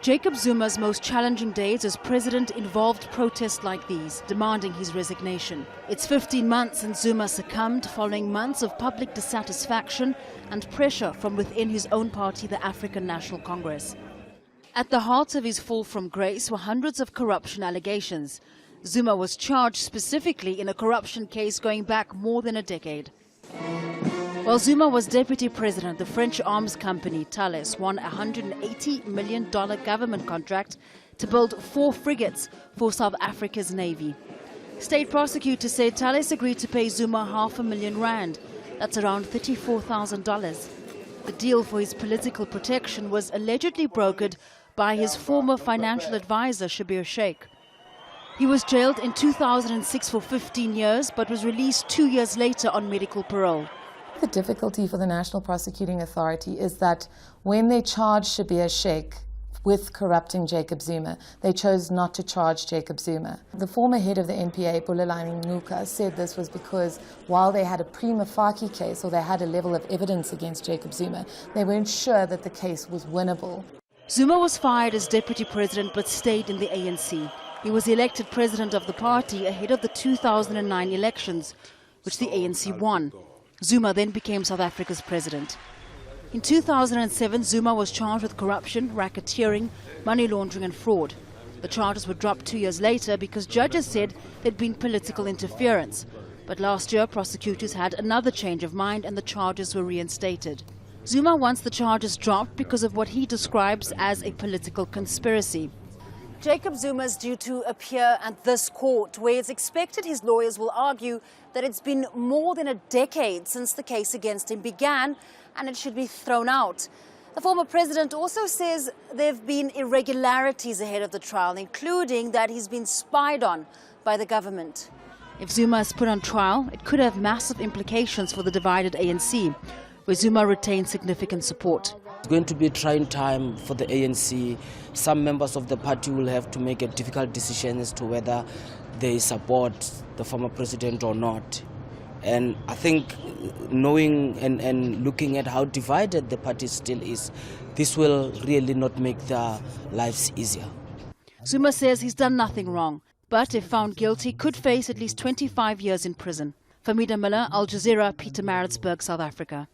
Jacob Zuma's most challenging days as president involved protests like these, demanding his resignation. It's 15 months since Zuma succumbed following months of public dissatisfaction and pressure from within his own party, the African National Congress. At the heart of his fall from grace were hundreds of corruption allegations. Zuma was charged specifically in a corruption case going back more than a decade. While Zuma was deputy president, the French arms company Thales won a $180 million government contract to build 4 frigates for South Africa's navy. State prosecutors say Thales agreed to pay Zuma R500,000. That's around $34,000. The deal for his political protection was allegedly brokered by his former financial advisor, Schabir Shaik. He was jailed in 2006 for 15 years, but was released 2 years later on medical parole. The difficulty for the National Prosecuting Authority is that when they charged Schabir Shaik with corrupting Jacob Zuma, they chose not to charge Jacob Zuma. The former head of the NPA, Bulelani Ngcuka, said this was because while they had a prima facie case, or they had a level of evidence against Jacob Zuma, they weren't sure that the case was winnable. Zuma was fired as deputy president but stayed in the ANC. He was elected president of the party ahead of the 2009 elections, which the ANC won. Zuma then became South Africa's president. In 2007, Zuma was charged with corruption, racketeering, money laundering and fraud. The charges were dropped 2 years later because judges said there'd been political interference. But last year, prosecutors had another change of mind and the charges were reinstated. Zuma wants the charges dropped because of what he describes as a political conspiracy. Jacob Zuma is due to appear at this court, where it's expected his lawyers will argue that it's been more than a decade since the case against him began and it should be thrown out. The former president also says there have been irregularities ahead of the trial, including that he's been spied on by the government. If Zuma is put on trial, it could have massive implications for the divided ANC, where Zuma retains significant support. It's going to be a trying time for the ANC. Some members of the party will have to make a difficult decision as to whether they support the former president or not. And I think knowing and looking at how divided the party still is, this will really not make their lives easier. Zuma says he's done nothing wrong, but if found guilty, could face at least 25 years in prison. Fahmida, Aljazeera, Pietermaritzburg, South Africa.